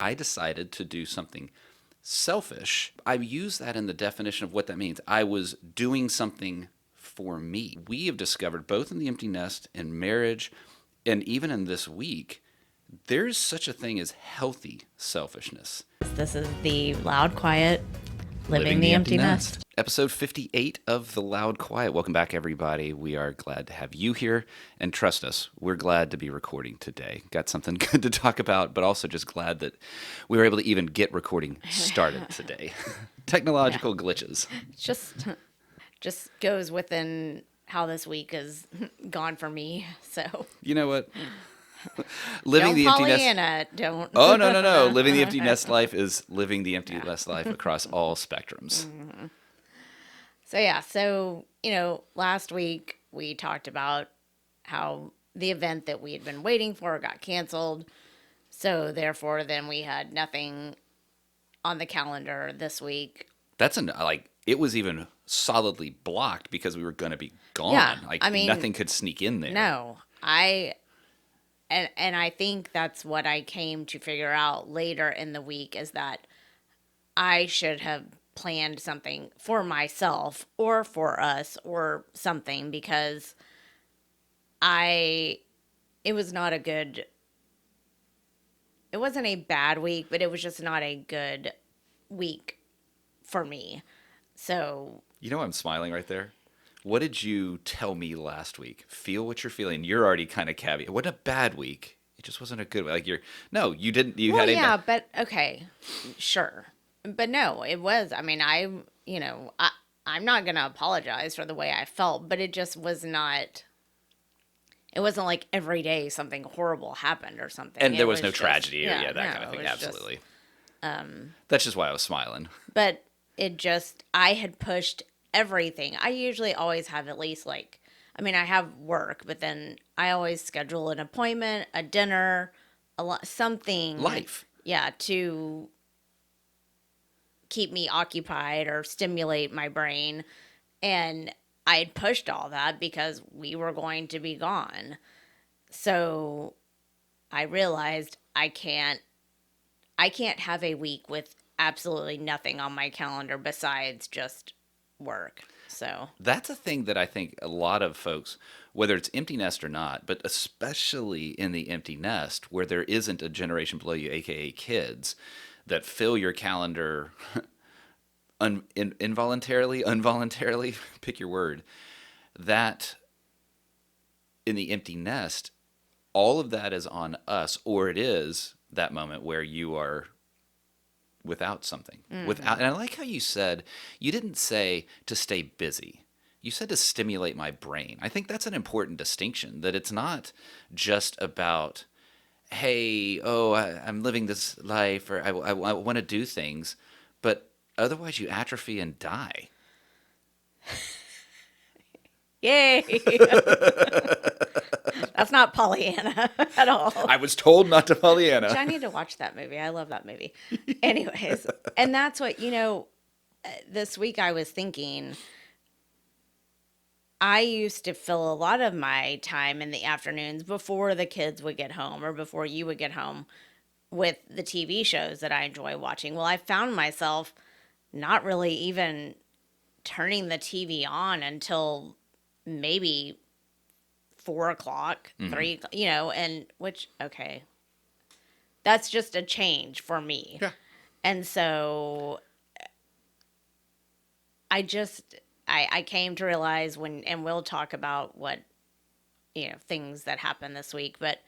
I decided to do something selfish. I use that in the definition of what that means. I was doing something for me. We have discovered both in the empty nest, in marriage, and even in this week, there's such a thing as healthy selfishness. This is the Loud Quiet Living the Empty Nest. Episode 58 of The Loud Quiet. Welcome back, everybody. We are glad to have you here. And trust us, we're glad to be recording today. Got something good to talk about, but also just glad that we were able to even get recording started today. Technological glitches. Just goes within how this week has gone for me. So You know what? Living don't the empty nest. Pollyanna, don't. Oh, no. Living the empty nest life is living the empty nest life across all spectrums. Mm-hmm. So last week we talked about how the event that we had been waiting for got canceled. So therefore, then we had nothing on the calendar this week. It was even solidly blocked because we were going to be gone. Yeah, nothing could sneak in there. No, And I think that's what I came to figure out later in the week is that I should have planned something for myself or for us or something because it wasn't a bad week, but it was just not a good week for me. So. You know I'm smiling right there? What did you tell me last week? Feel what you're feeling. You're already kind of caveat. It wasn't a bad week. It just wasn't a good week. You didn't. But okay, sure. But no, it was. I'm not going to apologize for the way I felt, but it just was not. It wasn't like every day something horrible happened or something. And there was no tragedy or that kind of thing. It was Absolutely. That's just why I was smiling. But I had pushed everything. I usually always have at least I have work, but then I always schedule an appointment, a dinner, something. Life. Yeah, to keep me occupied or stimulate my brain. And I had pushed all that because we were going to be gone. So I realized I can't have a week with absolutely nothing on my calendar besides just work. So that's a thing that I think a lot of folks, whether it's empty nest or not, but especially in the empty nest where there isn't a generation below you, aka kids, that fill your calendar involuntarily, pick your word, that in the empty nest, all of that is on us, or it is that moment where you are without something. Mm-hmm. And I like how you said, you didn't say to stay busy. You said to stimulate my brain. I think that's an important distinction, that it's not just about, hey, I'm living this life, or I want to do things, but otherwise you atrophy and die. Yay! That's not Pollyanna at all. I was told not to Pollyanna. I need to watch that movie. I love that movie. Anyways, and that's what, this week I was thinking, I used to fill a lot of my time in the afternoons before the kids would get home or before you would get home with the TV shows that I enjoy watching. Well, I found myself not really even turning the TV on until maybe 4 o'clock, 3, and okay, that's just a change for me. Yeah. And so I came to realize and we'll talk about what, things that happened this week, but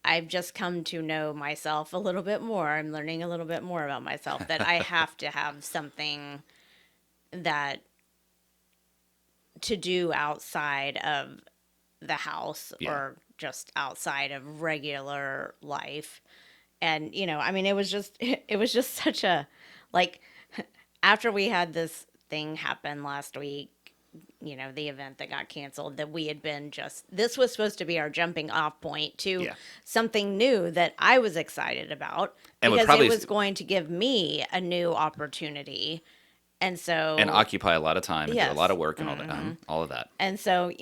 I've just come to know myself a little bit more. I'm learning a little bit more about myself, that I have to have something to do outside of the house or just outside of regular life. And, it was just such a, after we had this thing happen last week, the event that got canceled, that we had been this was supposed to be our jumping off point to something new that I was excited about, and because it was going to give me a new opportunity. And occupy a lot of time and do a lot of work and all of that. And so,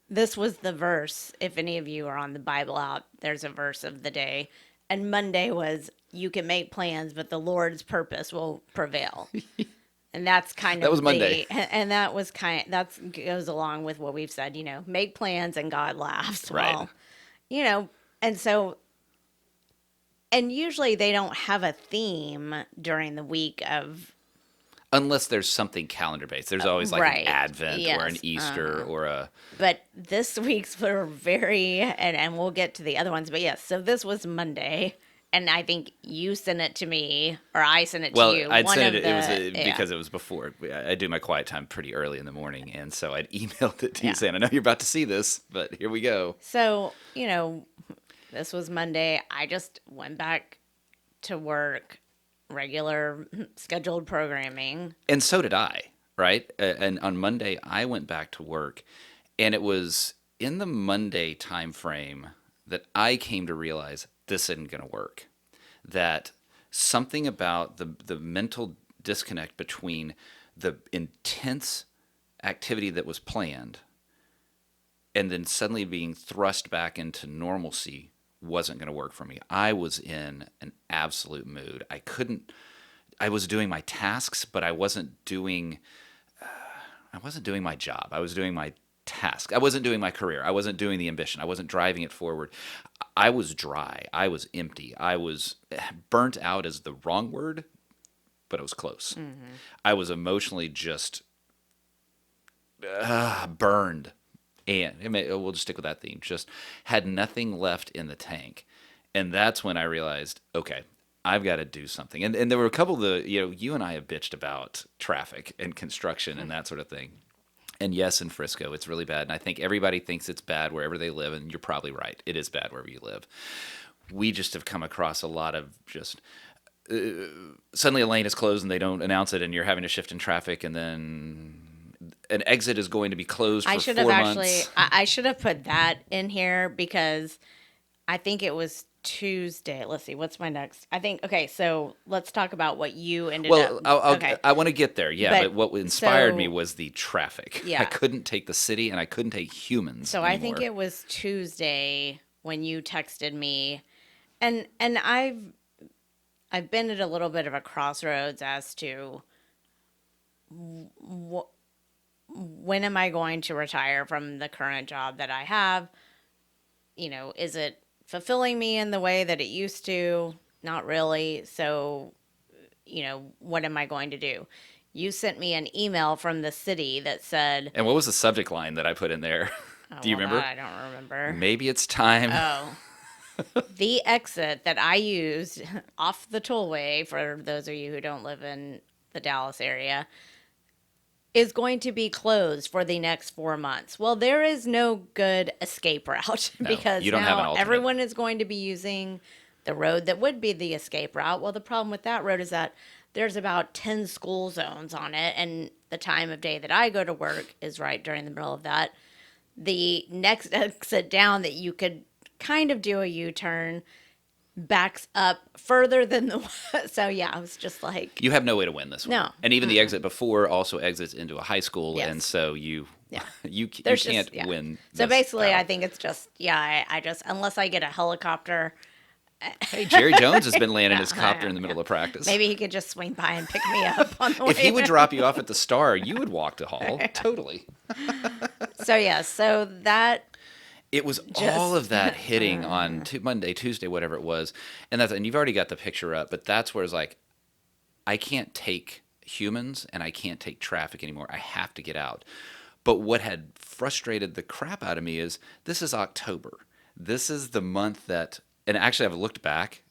this was the verse. If any of you are on the Bible app, there's a verse of the day. and Monday was you can make plans, but the Lord's purpose will prevail. And that's kind That was of Monday. and that was that's goes along with what we've said, make plans and God laughs. Right. Well, you know, and so, and usually they don't have a theme during the week of, Unless there's something calendar based. There's always like an right. Advent or an Yes. Easter or a. But this week's were very, and we'll get to the other ones, but yes, so this was Monday. And I think you sent it to me, or I sent it to Well, you. I'd One sent of it. It was the, yeah, because it was before. I do my quiet time pretty early in the morning, and so I'd emailed it to you yeah. saying, "I know you're about to see this, but here we go." So, this was Monday. I just went back to work, regular scheduled programming. And so did I, right? And on Monday, I went back to work, and it was in the Monday time frame that I came to realize this isn't going to work. That something about the mental disconnect between the intense activity that was planned and then suddenly being thrust back into normalcy wasn't going to work for me. I was in an absolute mood. I was doing my tasks, but I wasn't doing my job. I was doing my task. I wasn't doing my career. I wasn't doing the ambition. I wasn't driving it forward. I was dry. I was empty. I was burnt out is the wrong word, but it was close. I was emotionally just burned. And we'll just stick with that theme. Just had nothing left in the tank. And that's when I realized, okay, I've got to do something. And there were a couple of you and I have bitched about traffic and construction and that sort of thing. And yes, in Frisco, it's really bad. And I think everybody thinks it's bad wherever they live. And you're probably right. It is bad wherever you live. We just have come across a lot of just suddenly a lane is closed and they don't announce it and you're having to shift in traffic. And then an exit is going to be closed I for should have 4 months. I should have put that in here because I think it was Tuesday. Let's see, what's my next? I think, okay, so let's talk about what you ended up. Well, Okay. I want to get there, yeah. But what inspired me So, was the traffic. I yeah. couldn't take the city, and I couldn't take humans So I think anymore. it was Tuesday when you texted me, and I've been at a little bit of a crossroads as to when am I going to retire from the current job that I have? Is it fulfilling me in the way that it used to? Not really. So, what am I going to do? You sent me an email from the city that said, And what was the subject line that I put in there? oh, Do you well, that remember? I don't remember. Maybe it's time. Oh, the exit that I used off the tollway, for those of you who don't live in the Dallas area, is going to be closed for the next 4 months. Well, there is no good escape route No, because you don't have an now alternate. everyone is going to be using the road that would be the escape route. Well, the problem with that road is that there's about 10 school zones on it, and the time of day that I go to work is right during the middle of that. The next exit down that you could kind of do a U-turn backs up further than the so yeah, I was just like, You have no way to win this one. no. And even the exit before also exits into a high school, Yes. and so you Yeah. you There's can't just, yeah. win. So this basically, I battle. think it's just, yeah, I just, unless I get a helicopter, Hey, Jerry Jones has been landing yeah, his copter in the yeah. middle of practice. Maybe he could just swing by and pick me up on the way If he would there. drop you off at the Star, you would walk to Hall. Totally. So yeah, so that It was just, all of that hitting on Monday, Tuesday, whatever it was, and you've already got the picture up. But that's where it's like, I can't take humans and I can't take traffic anymore. I have to get out. But what had frustrated the crap out of me is this is October. This is the month that, and actually I've looked back.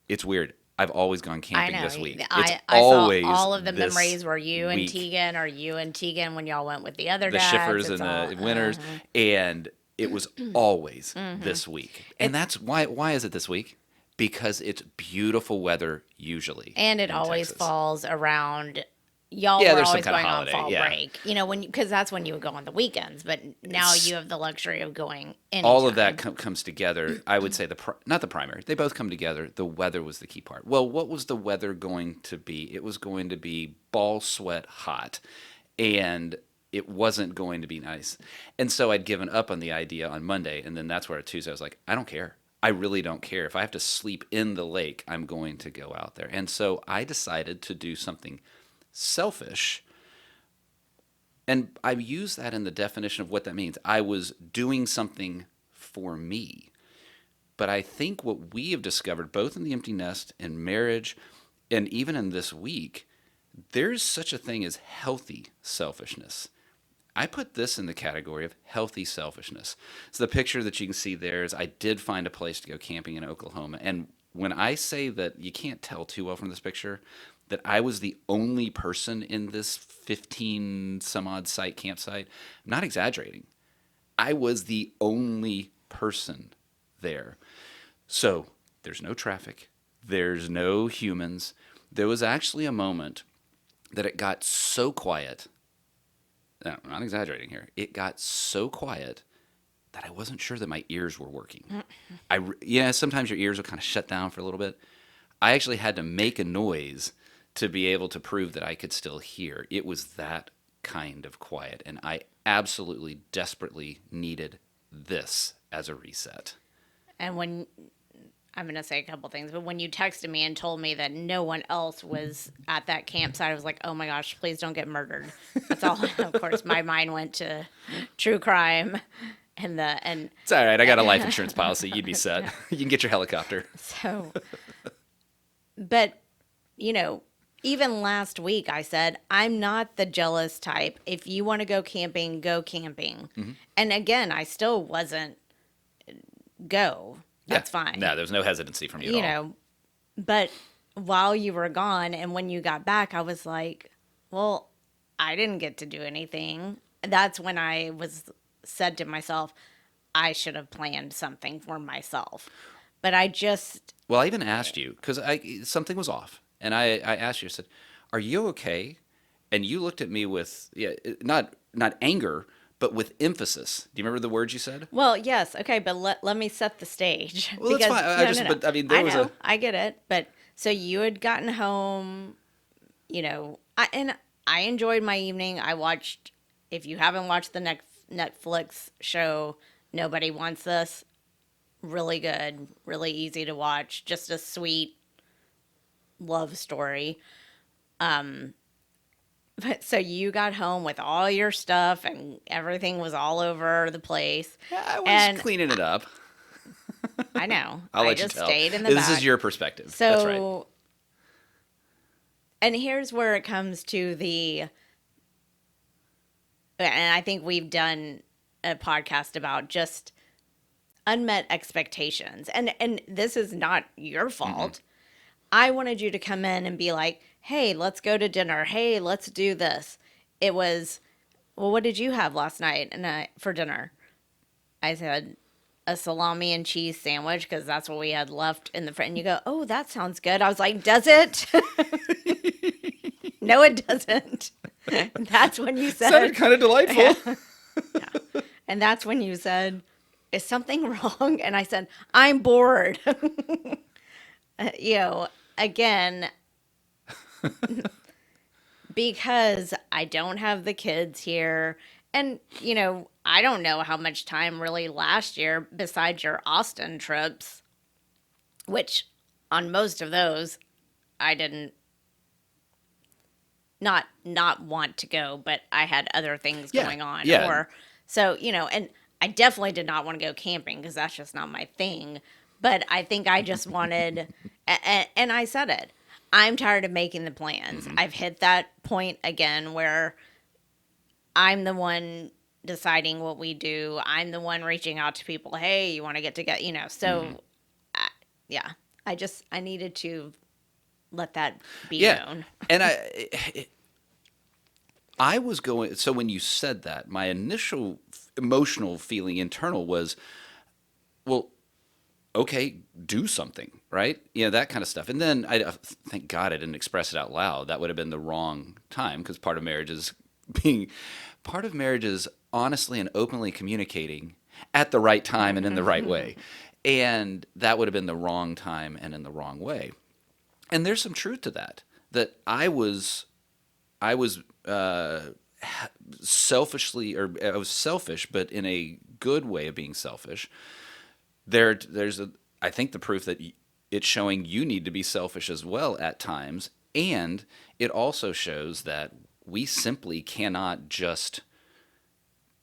It's weird. I've always gone I camping know. this week. It's I saw always all of the this memories were you and week. Tegan, or you and Tegan when y'all went with the other The dads. shiffers It's and all, the winners, and it was always this week. And It's, that's why is it this week? Because it's beautiful weather usually and it in always Texas. falls around. Y'all Yeah, were there's some always kind of going on holiday. fall Yeah. break, when because that's when you would go on the weekends. But now It's you have the luxury of going all of that anytime. comes together. I would say not the primary. They both come together. The weather was the key part. Well, what was the weather going to be? It was going to be ball sweat hot, and it wasn't going to be nice. And so I'd given up on the idea on Monday, and then that's where Tuesday I was like, I don't care. I really don't care. If I have to sleep in the lake, I'm going to go out there. And so I decided to do something selfish. And I use that in the definition of what that means. I was doing something for me. But I think what we have discovered, both in the empty nest and marriage, and even in this week, there's such a thing as healthy selfishness. I put this in the category of healthy selfishness. So the picture that you can see there is I did find a place to go camping in Oklahoma. And when I say that you can't tell too well from this picture, that I was the only person in this 15 some odd site campsite, I'm not exaggerating. I was the only person there. So there's no traffic, there's no humans. There was actually a moment that it got so quiet. No, I'm not exaggerating here. It got so quiet that I wasn't sure that my ears were working. Yeah, sometimes your ears will kind of shut down for a little bit. I actually had to make a noise to be able to prove that I could still hear. It was that kind of quiet, and I absolutely desperately needed this as a reset. And when I'm going to say a couple things, but when you texted me and told me that no one else was at that campsite, I was like, oh my gosh, please don't get murdered. That's all. Of course, my mind went to true crime and It's all right. I got a life insurance policy. You'd be set. You can get your helicopter. so, but you know, even last week I said, I'm not the jealous type. If you want to go camping, go camping. Mm-hmm. And again, I still wasn't go. That's fine. No, there's no hesitancy from you at all. But while you were gone and when you got back, I was like, well, I didn't get to do anything. That's when I said to myself, I should have planned something for myself. But I just... Well, I even asked you, because something was off. And I asked you, I said, are you okay? And you looked at me with, not anger, but with emphasis. Do you remember the words you said? Well, yes. Okay, but let me set the stage. Well, that's fine. But I mean, there was a... I get it. But so you had gotten home, and I enjoyed my evening. I watched, if you haven't watched the Netflix show, Nobody Wants This, really good, really easy to watch. Just a sweet love story. But so you got home with all your stuff and everything was all over the place. Yeah, I was cleaning it up. I know. I'll let just you tell. Stayed in the This back. is your perspective. So, that's right. And here's where it comes to and I think we've done a podcast about just unmet expectations. And this is not your fault. Mm-hmm. I wanted you to come in and be like, hey, let's go to dinner. Hey, let's do this. It was, well, what did you have last night for dinner? I said, a salami and cheese sandwich, because that's what we had left in the fridge. And you go, oh, that sounds good. I was like, does it? No, it doesn't. That's when you said. Sounded kind of delightful. Yeah. And that's when you said, is something wrong? And I said, I'm bored. Again, because I don't have the kids here. And, I don't know how much time really last year besides your Austin trips, which on most of those, I didn't not want to go, but I had other things going on. Yeah. And I definitely did not want to go camping because that's just not my thing. But I think I just wanted, and I said it, I'm tired of making the plans. Mm-hmm. I've hit that point again where I'm the one deciding what we do. I'm the one reaching out to people. Hey, you want to get together? So I needed to let that be known. And I was going, so when you said that, my initial emotional feeling internal was, well, okay, do something, right? That kind of stuff. And then thank God I didn't express it out loud. That would have been the wrong time, because part of marriage is honestly and openly communicating at the right time and in the right way. And that would have been the wrong time and in the wrong way. And there's some truth to that I was selfishly, or I was selfish, but in a good way of being selfish. There's I think the proof that it's showing you need to be selfish as well at times. And it also shows that we simply cannot just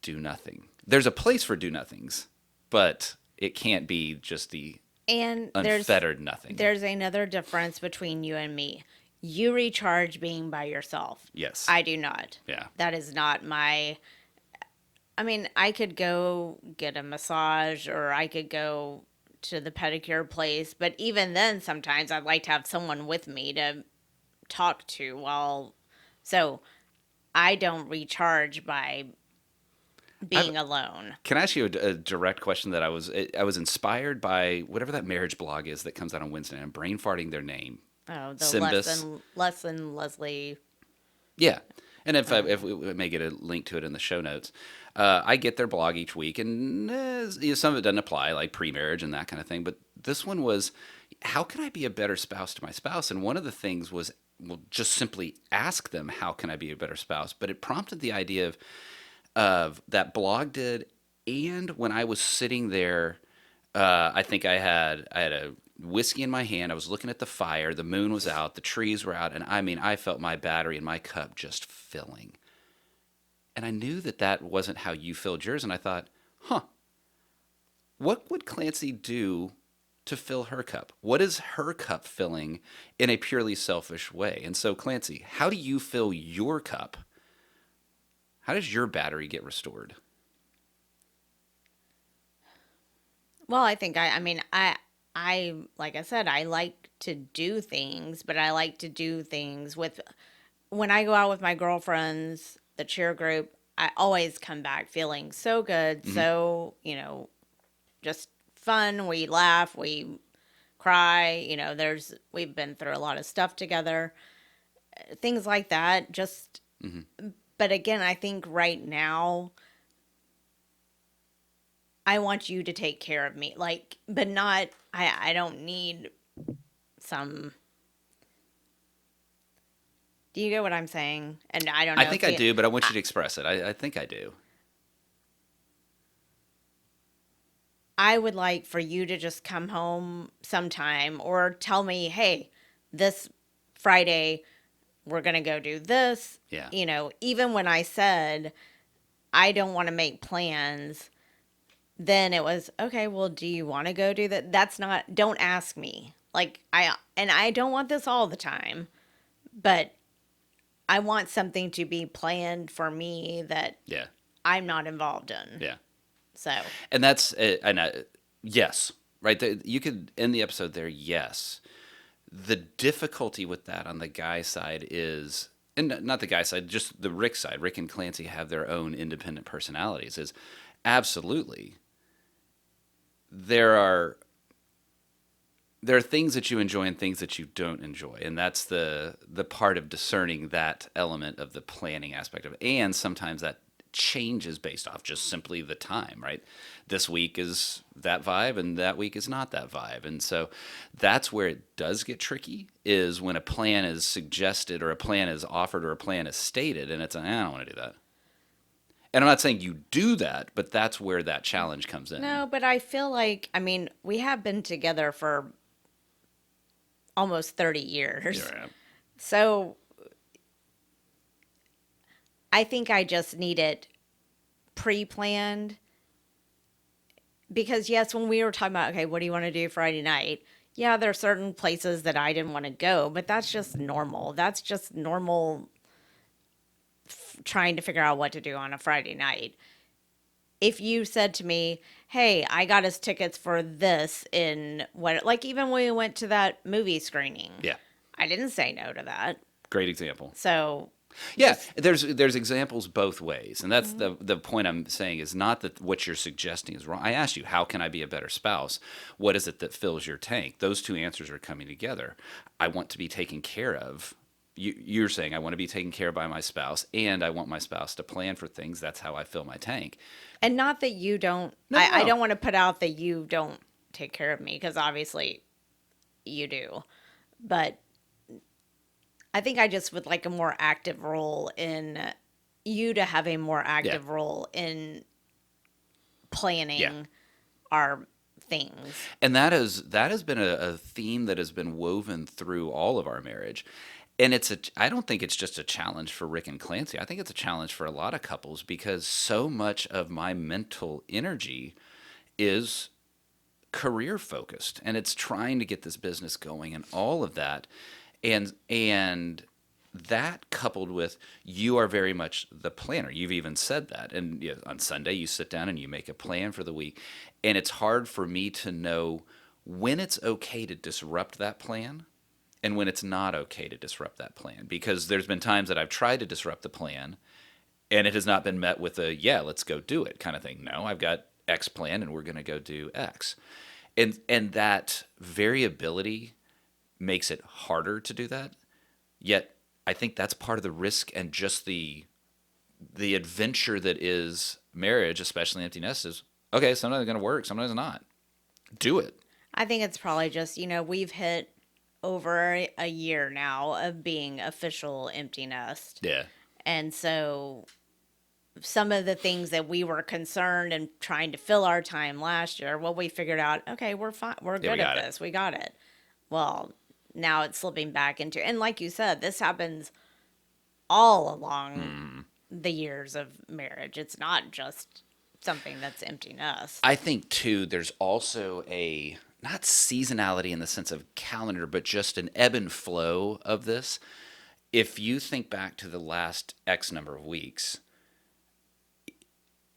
do nothing. There's a place for do nothings, but it can't be just the And unfettered nothing. there's another difference between you and me. You recharge being by yourself. Yes. I do not. Yeah. That is not my. I mean, I could go get a massage or I could go to the pedicure place, but even then, sometimes I'd like to have someone with me to talk to while. So I don't recharge by I've, being alone. can I ask you a direct question that I was inspired by whatever that marriage blog is that comes out on Wednesday. I'm brain farting their name. Oh, the Simbus. lesson Leslie. Yeah. And if we may get a link to it in the show notes, I get their blog each week, and some of it doesn't apply, like pre-marriage and that kind of thing. But this one was, how can I be a better spouse to my spouse? And one of the things was, well, just simply ask them, how can I be a better spouse? But it prompted the idea of that blog did, and when I was sitting there, I think I had a whiskey in my hand. I was looking at the fire. The moon was out. The trees were out, and I mean, I felt my battery in my cup just filling. And I knew that that wasn't how you filled yours, and I thought, huh, what would Clancy do to fill her cup? What is her cup filling in a purely selfish way? And so, Clancy, how do you fill your cup? How does your battery get restored? Well, I think I mean, like I said, I like to do things, but I like to do things with, when I go out with my girlfriends, the cheer group, I always come back feeling so good, Mm-hmm. so, just fun. We laugh, we cry, we've been through a lot of stuff together, things like that. Just, Mm-hmm. but again, I think right now, I want you to take care of me. Like, but not, I don't need some, do you get what I'm saying? And I don't I know think if I you, do, but I want I, you to express it. I think I do. I would like for you to just come home sometime or tell me, hey, this Friday, we're going to go do this. Yeah. Even when I said, I don't want to make plans, then it was, okay, well, do you want to go do that? That's not, don't ask me. Like, and I don't want this all the time, but I want something to be planned for me that Yeah. I'm not involved in. Yeah. So, And that's yes, right. You could end the episode there. Yes. The difficulty with that on the guy side is, and not the guy side, just the Rick side. Rick and Clancy have their own independent personalities. Is absolutely there are things that you enjoy and things that you don't enjoy, and that's the part of discerning that element of the planning aspect of it. And sometimes that changes based off just simply the time, right? This week is that vibe and that week is not that vibe. And so that's where it does get tricky, is when a plan is suggested or a plan is offered or a plan is stated and it's, I don't want to do that. And I'm not saying you do that, but that's where that challenge comes in. no, but I feel like, I mean, we have been together for almost 30 years. Yeah. So I think I just need it pre-planned, because yes, when we were talking about, okay, what do you want to do Friday night? Yeah, there are certain places that I didn't want to go, but that's just normal. That's just normal, trying to figure out what to do on a Friday night. If you said to me, hey, I got us tickets for this in what, like even when we went to that movie screening, Yeah. I didn't say no to that. Great example. So Yeah, just, there's examples both ways, and that's the point I'm saying, is not that what you're suggesting is wrong. I asked you, how can I be a better spouse? What is it that fills your tank? Those two answers are coming together. I want to be taken care of. You're saying I want to be taken care of by my spouse, and I want my spouse to plan for things. That's how I fill my tank. and not that you don't, No, I no. don't want to put out that you don't take care of me, because obviously you do. But I think I just would like a more active role in, you to have a more Yeah, active role in yeah, planning our things. And that has been a theme that has been woven through all of our marriage. And I don't think it's just a challenge for Rick and Clancy. I think it's a challenge for a lot of couples because so much of my mental energy is career focused and it's trying to get this business going and all of that. And that coupled with you are very much the planner. You've even said that. And on Sunday you sit down and you make a plan for the week. And it's hard for me to know when it's okay to disrupt that plan and when it's not okay to disrupt that plan, because there's been times that I've tried to disrupt the plan and it has not been met with a yeah, let's go do it kind of thing. No, I've got X plan and we're going to go do X. And that variability makes it harder to do that. Yet I think that's part of the risk and just the adventure that is marriage, especially empty nest, is okay, sometimes it's going to work, sometimes it's not. Do it. I think it's probably just, we've hit over a year now of being official empty nest. Yeah. And so some of the things that we were concerned and trying to fill our time last year, well, we figured out, okay, we're fine. We're Yeah, we good at got it. this. We got it. Well, now it's slipping back into, and like you said, this happens all along the years of marriage. It's not just something that's empty nest. I think too there's also a not seasonality in the sense of calendar, but just an ebb and flow of this. If you think back to the last X number of weeks,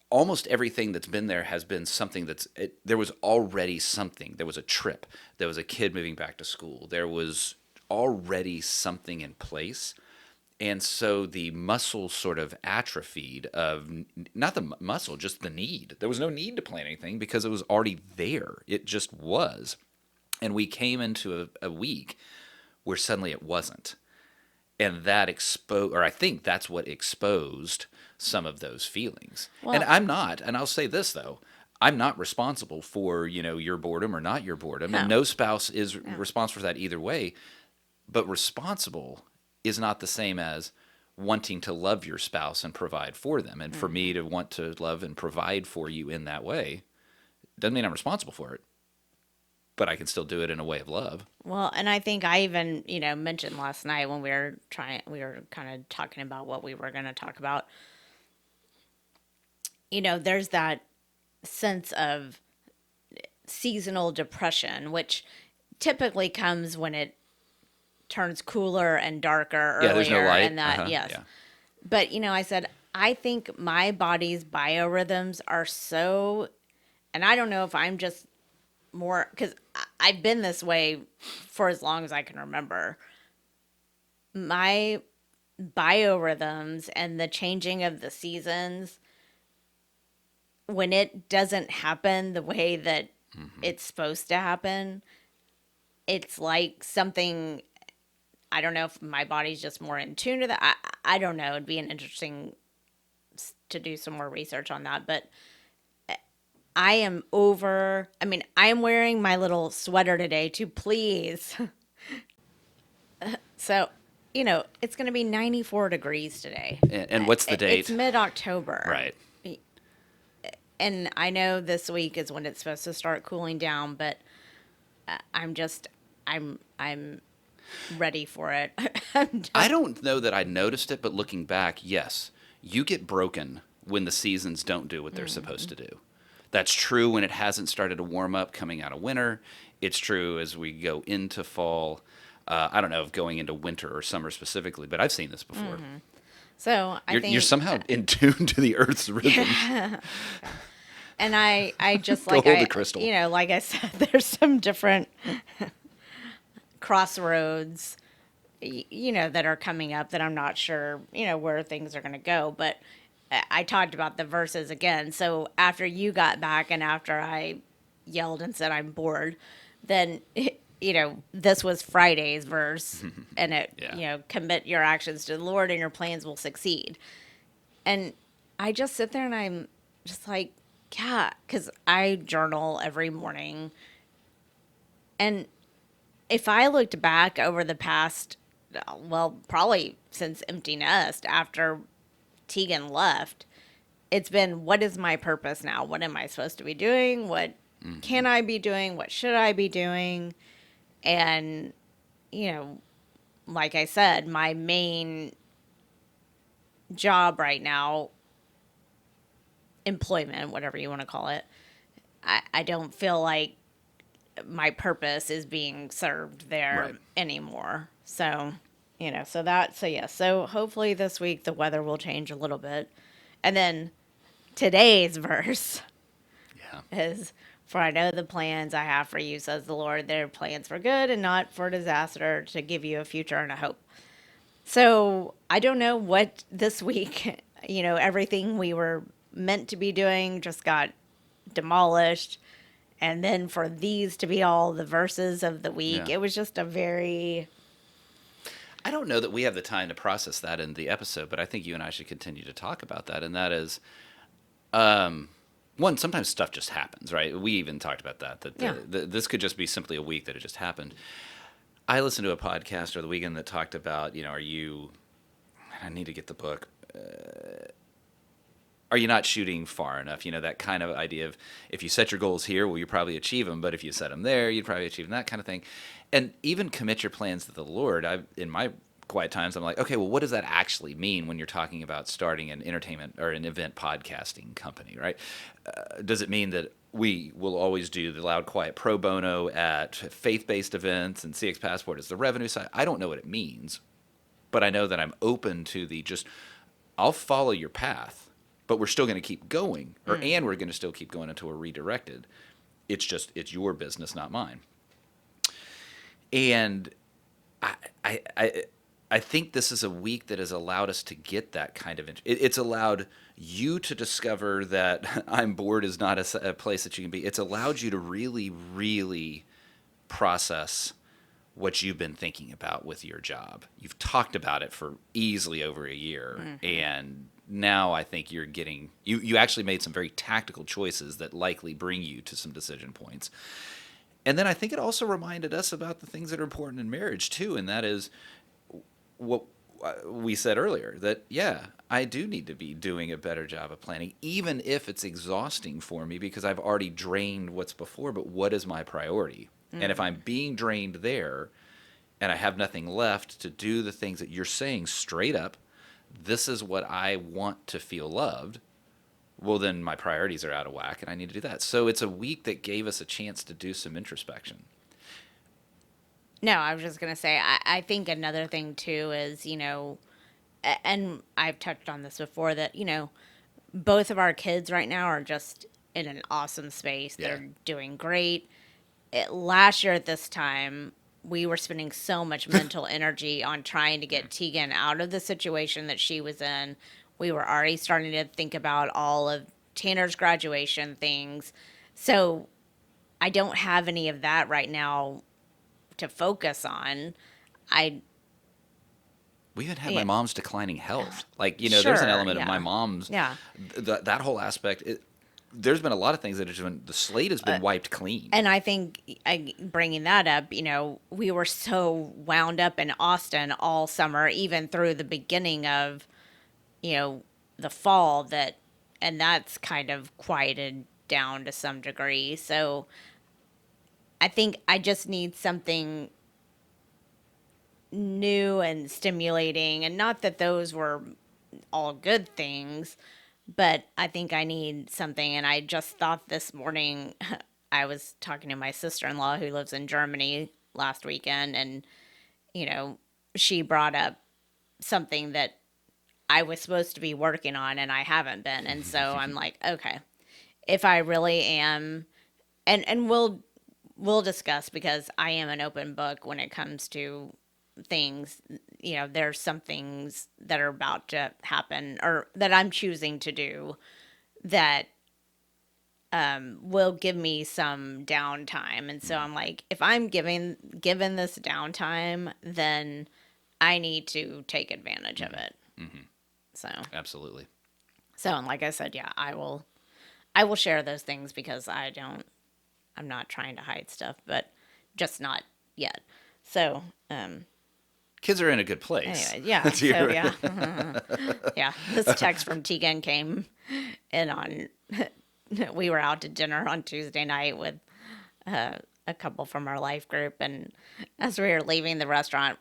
almost everything that's been there has been something there was already something. There was a trip. There was a kid moving back to school. There was already something in place. And so the muscle sort of atrophied of not the muscle, just the need. There was no need to plan anything because it was already there. It just was. And we came into a week where suddenly it wasn't. And that I think that's what exposed some of those feelings. And Well, I'm not, and I'll say this though, I'm not responsible for, your boredom or not your boredom. And no, no spouse is no. responsible for that either way. But responsible is not the same as wanting to love your spouse and provide for them. And for me to want to love and provide for you in that way doesn't mean I'm responsible for it, but I can still do it in a way of love. Well, and I think I even, mentioned last night when we were kind of talking about what we were going to talk about. There's that sense of seasonal depression, which typically comes when it turns cooler and darker earlier. Yeah, there's no light. And that, yes. Yeah. But, I said, I think my body's biorhythms are so, and I don't know if I'm just more, because I've been this way for as long as I can remember. My biorhythms and the changing of the seasons, when it doesn't happen the way that it's supposed to happen, it's like something, I don't know if my body's just more in tune to that. I don't know. It'd be an interesting to do some more research on that. But I am wearing my little sweater today to please. So, it's going to be 94 degrees today. And what's the date? It's mid-October. Right. And I know this week is when it's supposed to start cooling down, but I'm ready for it. I don't know that I noticed it, but looking back, yes, you get broken when the seasons don't do what they're supposed to do. That's true when it hasn't started to warm up coming out of winter. It's true as we go into fall. I don't know if going into winter or summer specifically, but I've seen this before. So I think You're somehow in tune to the Earth's rhythm. and I just Go like hold the crystal. Like I said, there's some different crossroads, that are coming up that I'm not sure, where things are going to go. But I talked about the verses again. So after you got back and after I yelled and said I'm bored, then this was Friday's verse, and it Yeah. commit your actions to the Lord and your plans will succeed. And I just sit there and I'm just like, yeah, because I journal every morning. And if I looked back over the past, well, probably since Empty Nest, after Tegan left, it's been, what is my purpose now? What am I supposed to be doing? What can I be doing? What should I be doing? And, you know, like I said, my main job right now, employment, whatever you want to call it, I don't feel like my purpose is being served there Right. anymore. So, so yeah. So hopefully this week the weather will change a little bit. And then today's verse Yeah. is, for I know the plans I have for you, says the Lord. They're plans for good and not for disaster, to give you a future and a hope. So I don't know what this week, everything we were meant to be doing just got demolished. And then for these to be all the verses of the week, Yeah. it was just a very, I don't know that we have the time to process that in the episode, but I think you and I should continue to talk about that. And that is, one, sometimes stuff just happens, right? We even talked about that, yeah. this could just be simply a week that it just happened. I listened to a podcast over the weekend that talked about, I need to get the book. Are you not shooting far enough? That kind of idea of, if you set your goals here, well, you probably achieve them. But if you set them there, you'd probably achieve them, that kind of thing. And even commit your plans to the Lord. In my quiet times, I'm like, okay, well, what does that actually mean when you're talking about starting an entertainment or an event podcasting company, right? Does it mean that we will always do the loud, quiet pro bono at faith-based events and CX Passport is the revenue side? I don't know what it means, but I know that I'm open to I'll follow your path, but we're still going to keep going, and we're going to still keep going until we're redirected. It's your business, not mine. And I, I, I, I think this is a week that has allowed us to get that kind of. It's allowed you to discover that I'm bored is not a place that you can be. It's allowed you to really, really process what you've been thinking about with your job. You've talked about it for easily over a year, and now I think you're getting you actually made some very tactical choices that likely bring you to some decision points. And then I think it also reminded us about the things that are important in marriage too, and that is what we said earlier, that yeah, I do need to be doing a better job of planning, even if it's exhausting for me because I've already drained what's before. But what is my priority? And if I'm being drained there and I have nothing left to do the things that you're saying straight up, this is what I want to feel loved, well, then my priorities are out of whack and I need to do that. So it's a week that gave us a chance to do some introspection. No, I was just going to say, I think another thing too is, and I've touched on this before, that, both of our kids right now are just in an awesome space. Yeah. They're doing great. Last year at this time, we were spending so much mental energy on trying to get Tegan out of the situation that she was in. We were already starting to think about all of Tanner's graduation things. So I don't have any of that right now to focus on. We even had my Yeah, mom's declining health. Like, there's an sure, element of my yeah. mom's, Yeah. that whole aspect. There's been a lot of things that have just been, the slate has been wiped clean. And I think bringing that up, we were so wound up in Austin all summer, even through the beginning of, the fall, and that's kind of quieted down to some degree. So I think I just need something new and stimulating, and not that those were all good things, but I think I need something. And I just thought this morning, I was talking to my sister-in-law who lives in Germany last weekend, and she brought up something that I was supposed to be working on and I haven't been. And so I'm like, okay, if I really am, and we'll discuss, because I am an open book when it comes to things. There's some things that are about to happen or that I'm choosing to do that will give me some downtime. And so I'm like, if I'm given this downtime, then I need to take advantage of it. So Absolutely. and like I said, yeah, I will share those things, because I'm not trying to hide stuff, but just not yet. So Kids are in a good place. anyway, yeah. That's So your- yeah. Yeah. This text from Tegan came in on we were out to dinner on Tuesday night with a couple from our life group, and as we were leaving the restaurant,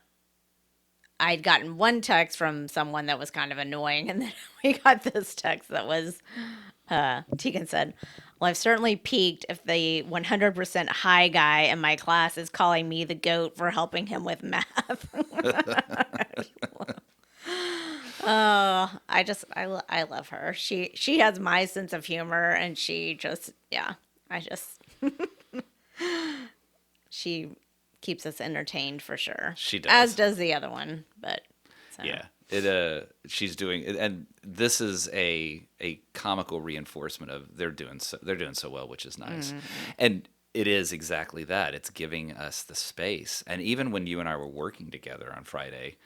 I'd gotten one text from someone that was kind of annoying, and then we got this text that was Tegan said, "Well, I've certainly peaked if the 100% high guy in my class is calling me the goat for helping him with math." I love her. She has my sense of humor, and she just yeah, I just she keeps us entertained for sure. She As does. does the other one, but so. Yeah. She's doing and this is a comical reinforcement of they're doing so well, which is nice. And it is exactly that. It's giving us the space. And even when you and I were working together on Friday,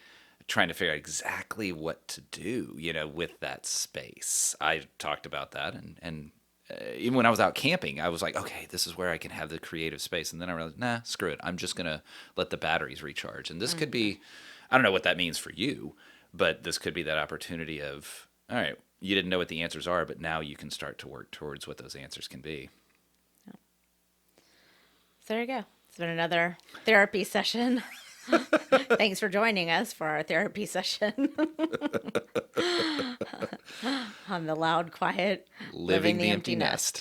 trying to figure out exactly what to do, with that space. I talked about that, and even when I was out camping, I was like, okay, this is where I can have the creative space. And then I realized, nah, screw it. I'm just gonna let the batteries recharge. And this could be, I don't know what that means for you, but this could be that opportunity of, all right, you didn't know what the answers are, but now you can start to work towards what those answers can be. So there you go. It's been another therapy session. Thanks for joining us for our therapy session on the loud, quiet, Living the empty nest.